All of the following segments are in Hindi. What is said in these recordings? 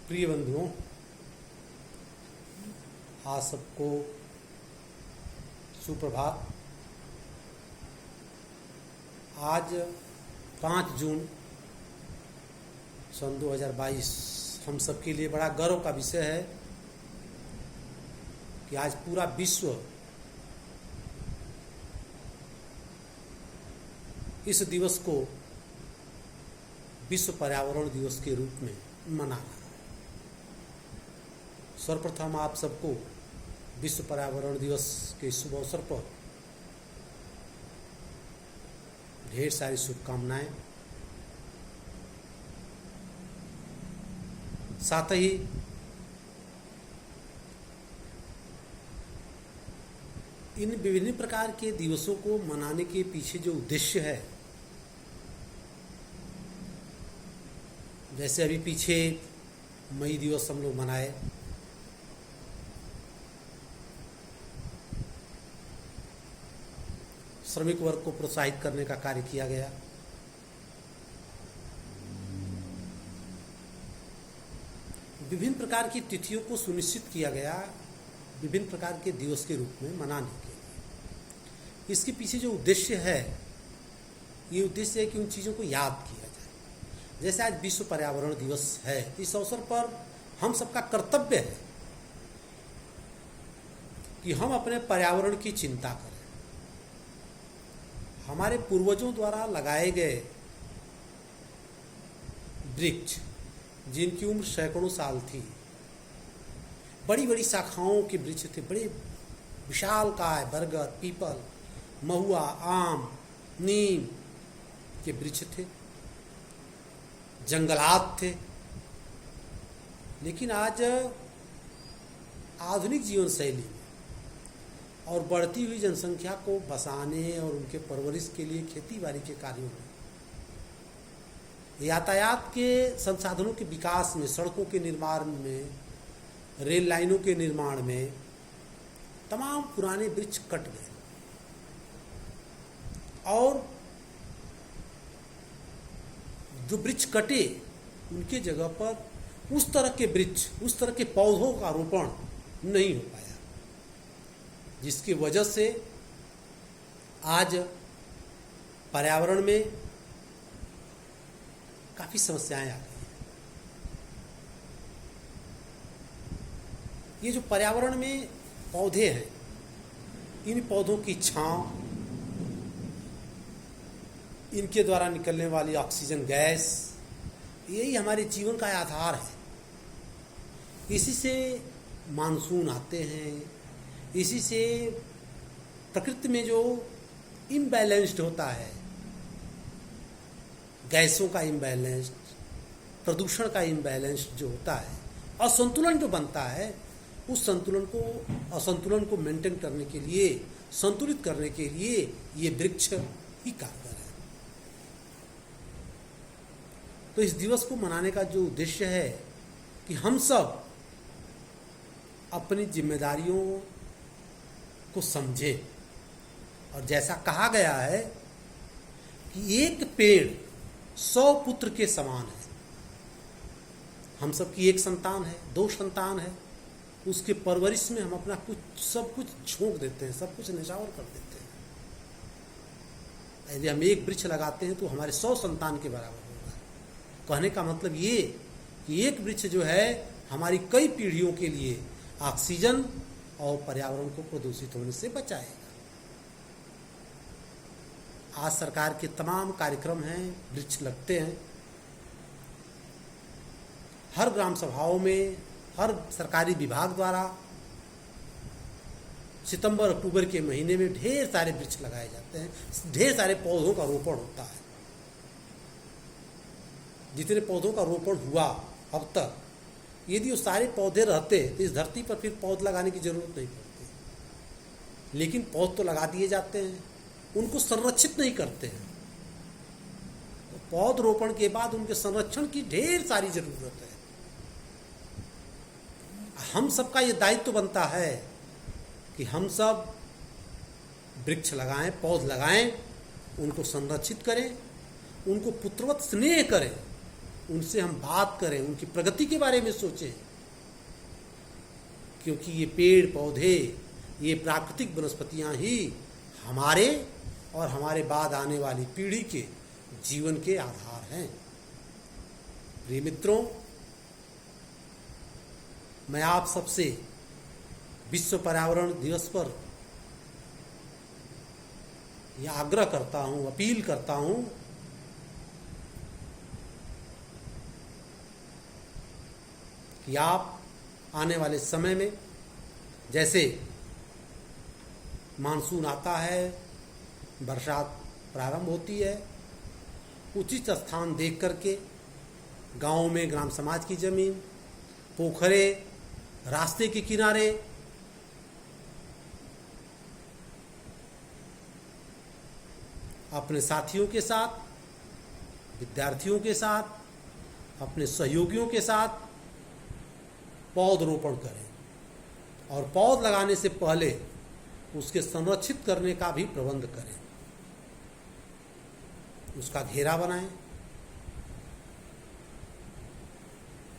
प्रिय बंधुओं, आज सबको सुप्रभात। आज 5 जून सन 2022 हम सबके लिए बड़ा गर्व का विषय है कि आज पूरा विश्व इस दिवस को विश्व पर्यावरण दिवस के रूप में मना रहा है। सर्वप्रथम आप सबको विश्व पर्यावरण दिवस के शुभ अवसर पर ढेर सारी शुभकामनाएं। साथ ही इन विभिन्न प्रकार के दिवसों को मनाने के पीछे जो उद्देश्य है, जैसे अभी पीछे मई दिवस हम लोग मनाए, श्रमिक वर्ग को प्रोत्साहित करने का कार्य किया गया। विभिन्न प्रकार की तिथियों को सुनिश्चित किया गया विभिन्न प्रकार के दिवस के रूप में मनाने के लिए। इसके पीछे जो उद्देश्य है, ये उद्देश्य है कि उन चीज़ों को याद किया जाए। जैसे आज विश्व पर्यावरण दिवस है, इस अवसर पर हम सबका कर्तव्य है कि हम अपने पर्यावरण की चिंता करें। हमारे पूर्वजों द्वारा लगाए गए वृक्ष, जिनकी उम्र सैकड़ों साल थी, बड़ी बड़ी शाखाओं के वृक्ष थे, बड़े विशालकाय बरगद, पीपल, महुआ, आम, नीम के वृक्ष थे, जंगलात थे। लेकिन आज आधुनिक जीवन शैली में और बढ़ती हुई जनसंख्या को बसाने और उनके परवरिश के लिए खेती बाड़ी के कार्यों में, यातायात के संसाधनों के विकास में, सड़कों के निर्माण में, रेल लाइनों के निर्माण में तमाम पुराने वृक्ष कट गए और जो वृक्ष कटे उनके जगह पर उस तरह के वृक्ष, उस तरह के पौधों का रोपण नहीं हो पाया, जिसकी वजह से आज पर्यावरण में काफ़ी समस्याएं आ गई हैं। ये जो पर्यावरण में पौधे हैं, इन पौधों की छांव, इनके द्वारा निकलने वाली ऑक्सीजन गैस, यही हमारे जीवन का आधार है। इसी से मानसून आते हैं, इसी से प्रकृति में जो इम्बैलेंस्ड होता है, गैसों का इम्बैलेंस्ड, प्रदूषण का इम्बैलेंस्ड जो होता है, असंतुलन जो बनता है, उस असंतुलन को मेंटेन करने के लिए, संतुलित करने के लिए ये वृक्ष ही कारगर है। तो इस दिवस को मनाने का जो उद्देश्य है कि हम सब अपनी जिम्मेदारियों को समझें, और जैसा कहा गया है कि एक पेड़ 100 पुत्र के समान है। हम सब की एक संतान है, 2 संतान है, उसके परवरिश में हम अपना सब कुछ झोंक देते हैं, सब कुछ निछावर कर देते हैं। यदि हम एक वृक्ष लगाते हैं तो हमारे 100 संतान के बराबर होगा। कहने का मतलब ये कि एक वृक्ष जो है हमारी कई पीढ़ियों के लिए ऑक्सीजन और पर्यावरण को प्रदूषित होने से बचाएगा। आज सरकार के तमाम कार्यक्रम हैं, वृक्ष लगते हैं। हर ग्राम सभाओं में, हर सरकारी विभाग द्वारा सितंबर अक्टूबर के महीने में ढेर सारे वृक्ष लगाए जाते हैं, ढेर सारे पौधों का रोपण होता है। जितने पौधों का रोपण हुआ अब तक, यदि वो सारे पौधे रहते तो इस धरती पर फिर पौध लगाने की जरूरत नहीं पड़ती। लेकिन पौध तो लगा दिए जाते हैं, उनको संरक्षित नहीं करते हैं। तो पौध रोपण के बाद उनके संरक्षण की ढेर सारी जरूरत है। हम सबका ये दायित्व बनता है कि हम सब वृक्ष लगाएं, पौध लगाएं, उनको संरक्षित करें, उनको पुत्रवत स्नेह करें, उनसे हम बात करें, उनकी प्रगति के बारे में सोचें, क्योंकि ये पेड़ पौधे, ये प्राकृतिक वनस्पतियां ही हमारे और हमारे बाद आने वाली पीढ़ी के जीवन के आधार हैं। प्रिय मित्रों, मैं आप सबसे विश्व पर्यावरण दिवस पर यह आग्रह करता हूं, अपील करता हूं कि आप आने वाले समय में, जैसे मानसून आता है, बरसात प्रारंभ होती है, उचित स्थान देख करके गांव में ग्राम समाज की जमीन, पोखरे, रास्ते के किनारे अपने साथियों के साथ, विद्यार्थियों के साथ, अपने सहयोगियों के साथ पौधरोपण करें और पौध लगाने से पहले उसके संरक्षित करने का भी प्रबंध करें। उसका घेरा बनाएं,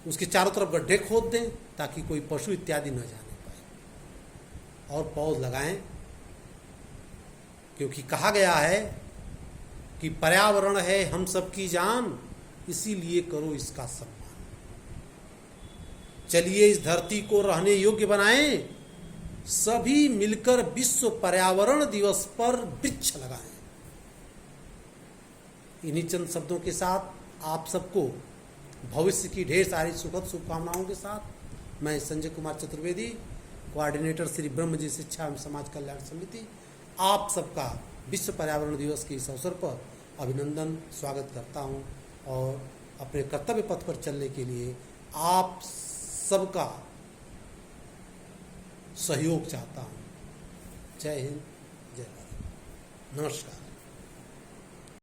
उसके चारों तरफ गड्ढे खोद दें ताकि कोई पशु इत्यादि न जाने पाए, और पौध लगाएं, क्योंकि कहा गया है कि पर्यावरण है हम सबकी जान, इसीलिए करो इसका सम्मान। चलिए इस धरती को रहने योग्य बनाएं, सभी मिलकर विश्व पर्यावरण दिवस पर वृक्ष लगाएं। इन्हीं चंद शब्दों के साथ आप सबको भविष्य की ढेर सारी सुखद शुभकामनाओं के साथ मैं संजय कुमार चतुर्वेदी, कोऑर्डिनेटर श्री ब्रह्मजी शिक्षा एवं समाज कल्याण समिति, आप सबका विश्व पर्यावरण दिवस के इस अवसर पर अभिनंदन, स्वागत करता हूं और अपने कर्तव्य पथ पर चलने के लिए आप सबका सहयोग चाहता हूं। जय हिंद, जय भारत, नमस्कार।